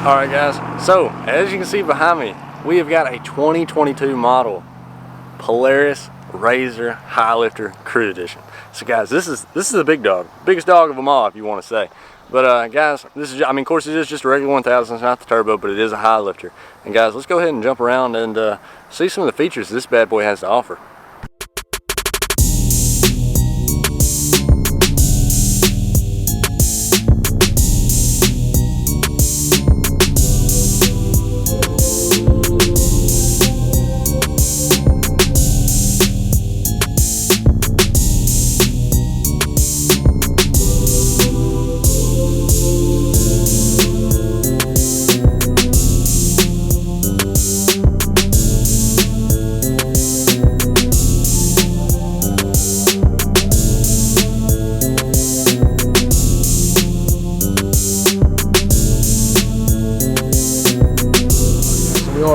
Alright guys, so as you can see behind me, we have got a 2022 model Polaris Rzr Highlifter Cruise Edition. So guys, this is the big dog, biggest dog of them all if you want to say. But guys, this is, I mean, of course it is just a regular 1000, it's not the turbo, but it is a Highlifter. And guys, let's go ahead and jump around and see some of the features this bad boy has to offer.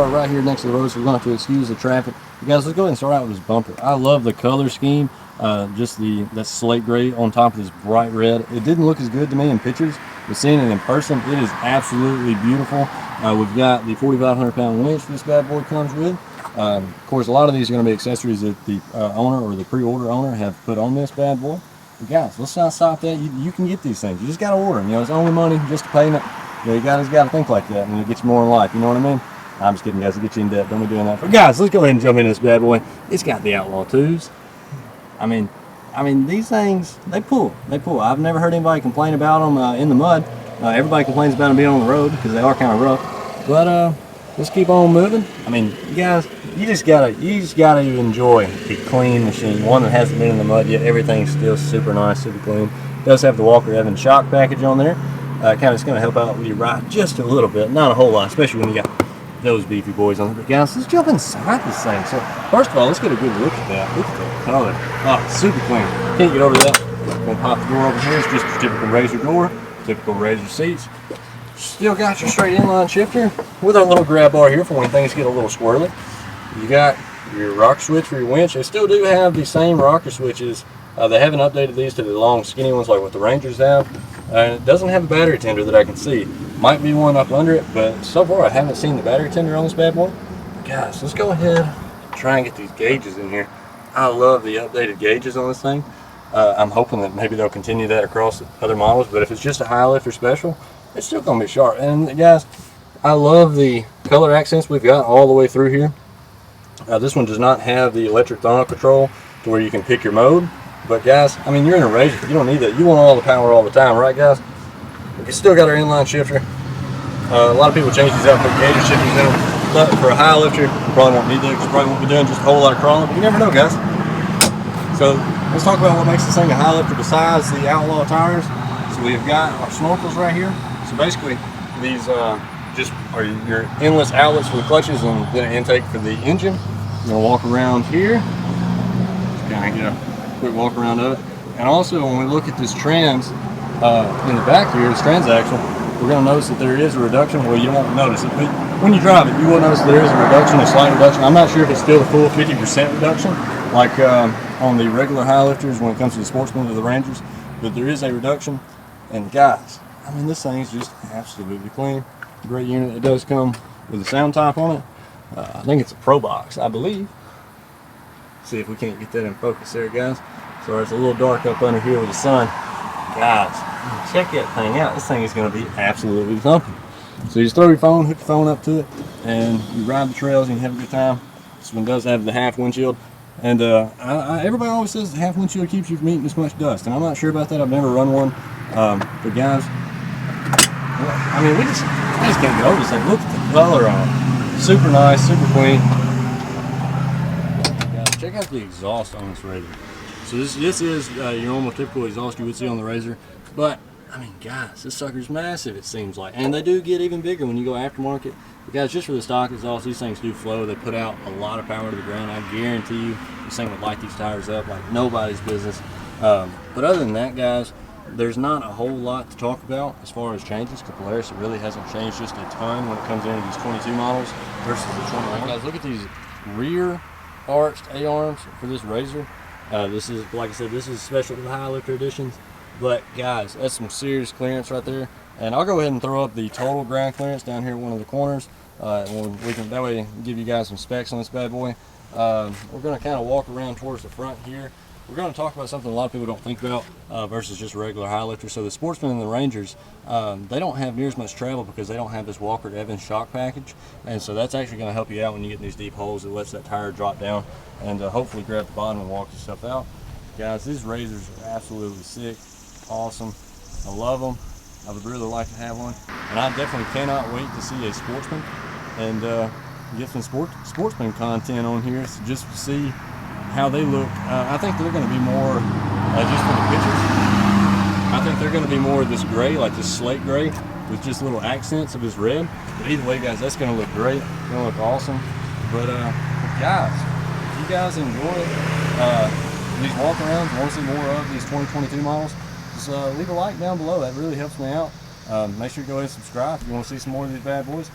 Right here next to the road, so we're going to have to excuse the traffic. You guys, let's go ahead and start out with this bumper. I love the color scheme, just that slate gray on top of this bright red. It didn't look as good to me in pictures, but seeing it in person, it is absolutely beautiful. We've got the 4,500 pound winch this bad boy comes with. Of course, a lot of these are going to be accessories that the owner or the pre-order owner have put on this bad boy. But guys, let's not stop that. You can get these things. You just got to order them. You know, it's only money, just a payment. You know, you guys got to think like that, and it'll get you more in life. You know what I mean? I'm just kidding, guys. I'll get you in debt. Don't be doing that. But guys, let's go ahead and jump into this bad boy. It's got the Outlaw 2s. I mean, these things, they pull. They pull. I've never heard anybody complain about them in the mud. Everybody complains about them being on the road because they are kind of rough. But let's keep on moving. I mean, you guys, you just gotta enjoy a clean machine, one that hasn't been in the mud yet. Everything's still super nice, super clean. It does have the Walkaround shock package on there. It's going to help out with your ride just a little bit, not a whole lot, especially when you got those beefy boys on it. But guys, let's jump inside this thing. So first of all, let's get a good look at that. Look at the color. Oh, super clean. Can't get over that. I'm gonna pop the door over here. It's just your typical Rzr door, typical Rzr seats. Still got your straight inline shifter with our little grab bar here for when things get a little squirrely. You got your rocker switch for your winch. They still do have the same rocker switches. They haven't updated these to the long skinny ones like what the Rangers have. It doesn't have a battery tender that I can see. Might be one up under it, but so far I haven't seen the battery tender on this bad boy. Guys, let's go ahead and try and get these gauges in here. I love the updated gauges on this thing. I'm hoping that maybe they'll continue that across other models, but if it's just a Highlifter special, it's still going to be sharp. And guys, I love the color accents we've got all the way through here. This one does not have the electric throttle control to where you can pick your mode. But guys, I mean, you're in a Rzr, you don't need that. You want all the power all the time, right guys? It's still got our inline shifter. A lot of people change these out, put gator shifters in them. But for a Highlifter, you probably won't need that because you probably won't be doing just a whole lot of crawling. But you never know, guys. So let's talk about what makes this thing a Highlifter besides the Outlaw tires. So we've got our snorkels right here. So basically, these just are your endless outlets for the clutches and then an intake for the engine. I'm gonna walk around here. Just kind of get a quick walk around of it. And also, when we look at this trans in the back here, this transaxle, we're going to notice that there is a reduction. Well, you won't notice it, but when you drive it, you will notice there is a reduction, a slight reduction. I'm not sure if it's still the full 50% reduction, like on the regular Highlifters when it comes to the Sportsmen or the Rangers, but there is a reduction. And guys, I mean, this thing's just absolutely clean. Great unit. It does come with a sound top on it. I think it's a Pro Box, I believe. See if we can't get that in focus there, guys. So it's a little dark up under here with the sun. Guys, check that thing out. This thing is going to be absolutely thumping. So you just throw your phone, hook your phone up to it, and you ride the trails and you have a good time. This one does have the half windshield. And everybody always says the half windshield keeps you from eating this much dust. And I'm not sure about that. I've never run one. But guys, I mean, I just can't get over this thing. Look at the color on it. Super nice, super clean. Check out the exhaust on this Rzr. So this is your normal typical exhaust you would see on the Rzr, but I mean, guys, this sucker's massive, it seems like, and they do get even bigger when you go aftermarket. But guys, just for the stock exhaust, these things do flow. They put out a lot of power to the ground. I guarantee you this thing would light these tires up like nobody's business. But other than that, guys, there's not a whole lot to talk about as far as changes. The Polaris, it really hasn't changed just a ton when it comes into these 22 models versus the 21. Guys, look at these rear arched A-arms for this Rzr. This is, like I said, this is special to the Highlifter editions. But guys, that's some serious clearance right there. And I'll go ahead and throw up the total ground clearance down here at one of the corners. And we can that way give you guys some specs on this bad boy. We're going to kind of walk around towards the front here. We're going to talk about something a lot of people don't think about versus just regular Highlifter. So the Sportsman and the Rangers, they don't have near as much travel because they don't have this Walker Evans shock package. And so that's actually going to help you out when you get in these deep holes. It lets that tire drop down and hopefully grab the bottom and walk yourself out. Guys, these Rzrs are absolutely sick, awesome. I love them. I would really like to have one. And I definitely cannot wait to see a Sportsman and get some Sportsman content on here just to see how they look. I think they're going to be more, just from the pictures, I think they're going to be more of this gray, like this slate gray, with just little accents of this red. But either way, guys, that's going to look great. It's going to look awesome. But guys, if you guys enjoy these walkarounds, want to see more of these 2022 models, just leave a like down below. That really helps me out. Make sure you go ahead and subscribe if you want to see some more of these bad boys.